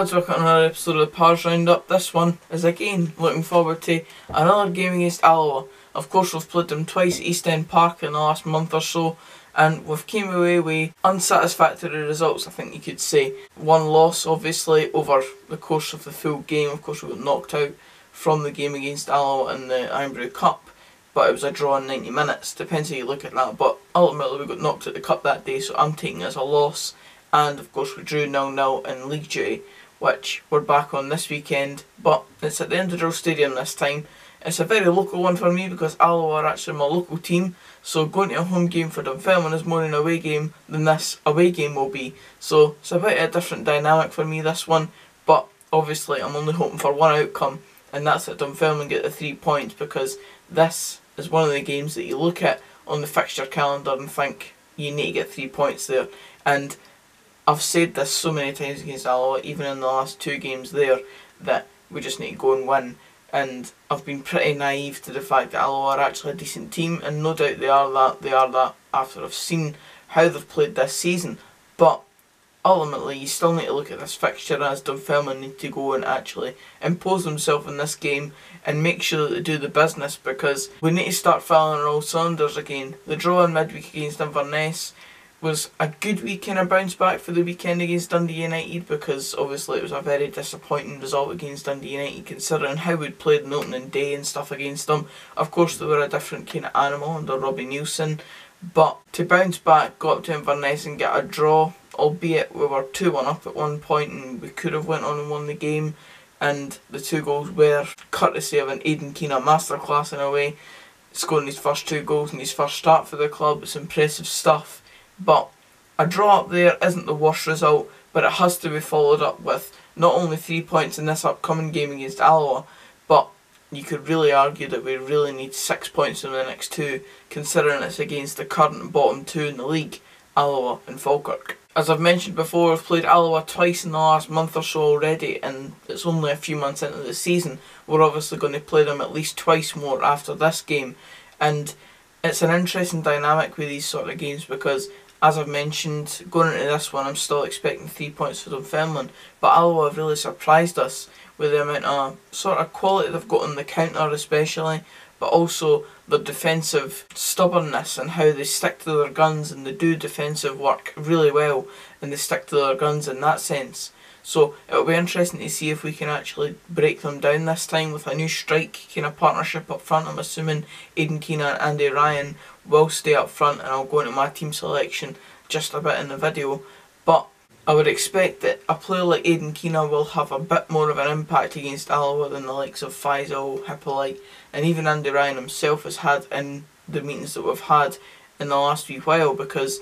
lads, welcome to another episode of the Pars Roundup. This one is again looking forward to another game against Alloa. Of course, we've played them twice at East End Park in the last month or so, and we've came away with unsatisfactory results, I think you could say. One loss, obviously, over the course of the full game. Of course, we got knocked out from the game against Alloa in the Iron Cup, but it was a draw in 90 minutes, depends how you look at that. But ultimately, we got knocked out the cup that day, so I'm taking it as a loss. And of course we drew 0-0 in League Duty, which we're back on this weekend, but it's at the Indoor Stadium this time. It's a very local one for me because Alloa are actually my local team, so going to a home game for Dunfermline is more an away game than this away game will be. So it's a bit of a different dynamic for me, this one, but obviously I'm only hoping for one outcome, and that's that Dunfermline get the 3 points, because this is one of the games that you look at on the fixture calendar and think you need to get 3 points there. And I've said this so many times against Alloa, even in the last 2 games there, that we just need to go and win. And I've been pretty naive to the fact that Alloa are actually a decent team, and no doubt they are that after I've seen how they've played this season. But ultimately, you still need to look at this fixture as Dunfermline need to go and actually impose themselves in this game and make sure that they do the business, because we need to start firing on all cylinders again. The draw in midweek against Inverness was a good weekend of bounce back for the weekend against Dundee United, because obviously it was a very disappointing result against Dundee United considering how we'd played in opening day and stuff against them. Of course they were a different kind of animal under Robbie Nielsen, but to bounce back, go up to Inverness and get a draw, albeit we were 2-1 up at one point and we could have went on and won the game, and the 2 goals were courtesy of an Aidan Keena masterclass in a way, scoring his first 2 goals in his first start for the club. It's impressive stuff. But a draw up there isn't the worst result, but it has to be followed up with not only 3 points in this upcoming game against Alloa, but you could really argue that we really need 6 points in the next 2, considering it's against the current bottom 2 in the league, Alloa and Falkirk. As I've mentioned before, we've played Alloa twice in the last month or so already, and it's only a few months into the season. We're obviously going to play them at least twice more after this game, and it's an interesting dynamic with these sort of games because, as I've mentioned, going into this one I'm still expecting 3 points for Dunfermline, but Alloa have really surprised us with the amount of sort of quality they've got on the counter especially, but also their defensive stubbornness and how they stick to their guns, and they do defensive work really well and they stick to their guns in that sense. So it'll be interesting to see if we can actually break them down this time with a new strike kind of partnership up front. I'm assuming Aidan Keena and Andy Ryan will stay up front, and I'll go into my team selection just a bit in the video. But I would expect that a player like Aidan Keena will have a bit more of an impact against Alloa than the likes of Faisal, Hippolyte, and even Andy Ryan himself has had in the meetings that we've had in the last wee while, because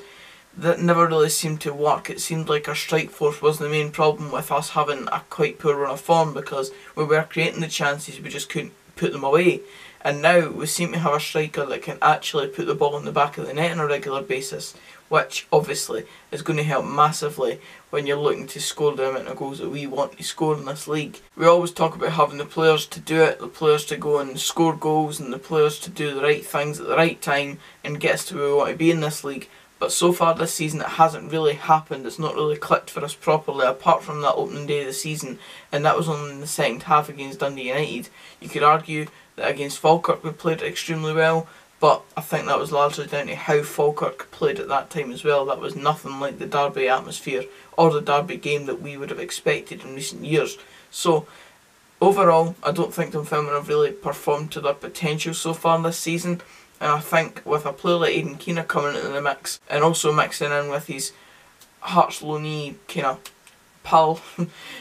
that never really seemed to work. It seemed like our strike force was the main problem with us having a quite poor run of form, because we were creating the chances, we just couldn't put them away. And now we seem to have a striker that can actually put the ball in the back of the net on a regular basis, which obviously is going to help massively when you're looking to score the amount of goals that we want to score in this league. We always talk about having the players to do it, the players to go and score goals, and the players to do the right things at the right time and get us to where we want to be in this league. But so far this season it hasn't really happened. It's not really clicked for us properly, apart from that opening day of the season, and that was only in the second half against Dundee United. You could argue that against Falkirk we played extremely well, but I think that was largely down to how Falkirk played at that time as well. That was nothing like the derby atmosphere or the derby game that we would have expected in recent years. So overall, I don't think Dunfermline have really performed to their potential so far this season. And I think with a player like Aidan Keena coming into the mix, and also mixing in with his Hearts loanee kind of pal,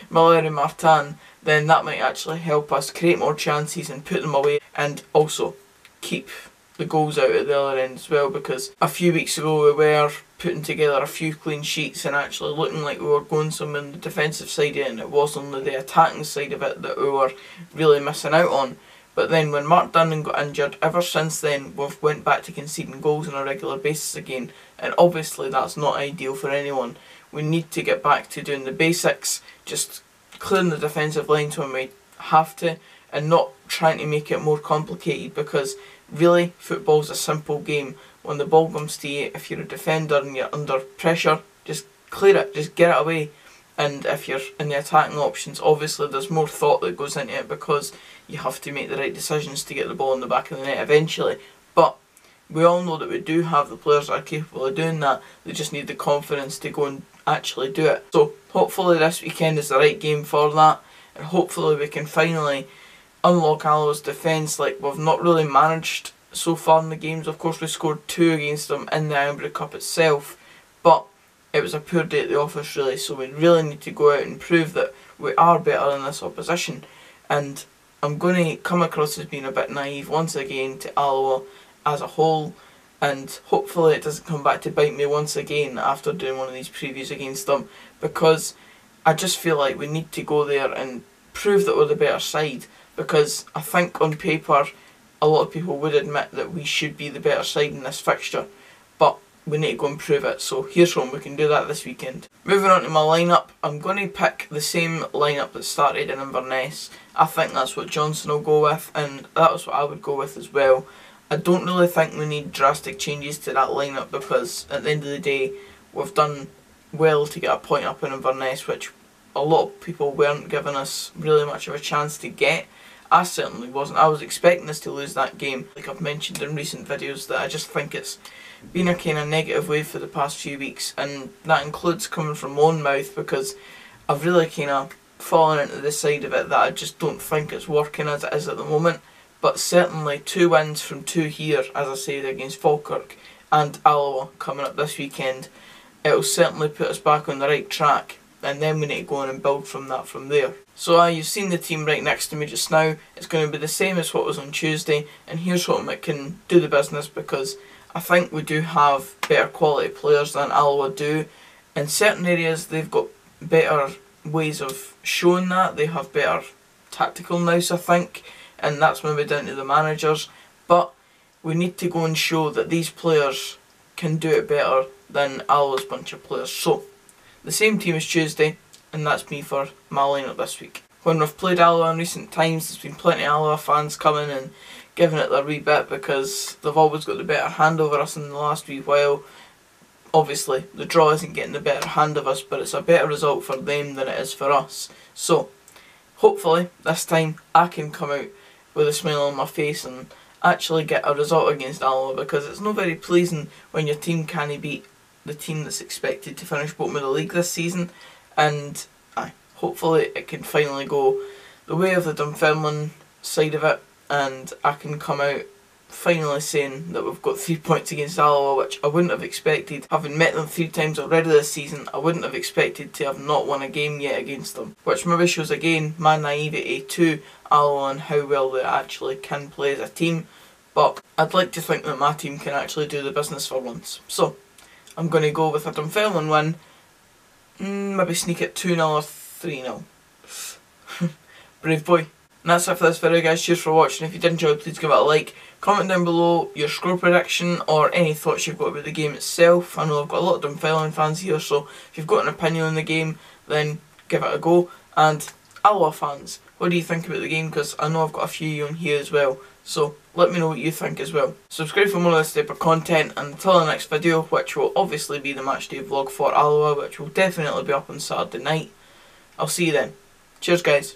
Mallory Martin, then that might actually help us create more chances and put them away, and also keep the goals out at the other end as well, because a few weeks ago we were putting together a few clean sheets and actually looking like we were going somewhere in the defensive side of it, and it was only the attacking side of it that we were really missing out on. But then when Mark Dunnan got injured, ever since then we've went back to conceding goals on a regular basis again, and obviously that's not ideal for anyone. We need to get back to doing the basics, just clearing the defensive lines when we have to, and not trying to make it more complicated, because really football's a simple game. When the ball comes to you, if you're a defender and you're under pressure, just clear it, just get it away. and if you're in the attacking options, obviously there's more thought that goes into it because you have to make the right decisions to get the ball in the back of the net eventually. But we all know that we do have the players that are capable of doing that. They just need the confidence to go and actually do it. So hopefully this weekend is the right game for that, and hopefully we can finally unlock Alloa's defence like we've not really managed so far in the games. Of course, we scored 2 against them in the Ironbury Cup itself, but it was a poor day at the office really, so we really need to go out and prove that we are better than this opposition. And I'm going to come across as being a bit naive once again to Alloa as a whole, and hopefully it doesn't come back to bite me once again after doing one of these previews against them, because I just feel like we need to go there and prove that we're the better side, because I think on paper a lot of people would admit that we should be the better side in this fixture, but we need to go and prove it. So here's hoping we can do that this weekend. Moving on to my lineup, I'm going to pick the same lineup that started in Inverness. I think that's what Johnson will go with, and that's what I would go with as well. I don't really think we need drastic changes to that lineup, because at the end of the day we've done well to get a point up in Inverness, which a lot of people weren't giving us really much of a chance to get. I certainly wasn't. I was expecting us to lose that game, like I've mentioned in recent videos, that I just think it's been a kind of negative wave for the past few weeks, and that includes coming from my own mouth, because I've really kind of fallen into the side of it that I just don't think it's working as it is at the moment. But certainly 2 wins from 2 here, as I said, against Falkirk and Alloa coming up this weekend, it'll certainly put us back on the right track, and then we need to go on and build from that from there. So you've seen the team right next to me just now. It's going to be the same as what was on Tuesday, and here's hoping it can do the business, because I think we do have better quality players than Alloa do. In certain areas they've got better ways of showing that. They have better tactical nous, I think, and that's maybe down to the managers. But we need to go and show that these players can do it better than Alloa's bunch of players. So the same team as Tuesday, and that's me for my lineup this week. When we've played Alloa in recent times, there's been plenty of Alloa fans coming and giving it their wee bit, because they've always got the better hand over us in the last wee while. Obviously the draw isn't getting the better hand of us, but it's a better result for them than it is for us. So hopefully this time I can come out with a smile on my face and actually get a result against Alloa, because it's not very pleasing when your team can't beat the team that's expected to finish bottom of the league this season. And hopefully it can finally go the way of the Dunfermline side of it, and I can come out finally saying that we've got 3 points against Alloa, which I wouldn't have expected. Having met them 3 times already this season, I wouldn't have expected to have not won a game yet against them, which maybe shows again my naivety to Alloa and how well they actually can play as a team. But I'd like to think that my team can actually do the business for once. So I'm going to go with a Dunfermline win. Maybe sneak it 2-0 or 3-0. Brave boy. And that's it for this video, guys. Cheers for watching. If you did enjoy, please give it a like. Comment down below your score prediction or any thoughts you've got about the game itself. I know I've got a lot of Dunfermline fans here, so if you've got an opinion on the game, then give it a go. And Alloa fans, what do you think about the game? Because I know I've got a few on here as well, so let me know what you think as well. Subscribe for more of this type of content, and until the next video, which will obviously be the matchday vlog for Alloa, which will definitely be up on Saturday night, I'll see you then. Cheers, guys.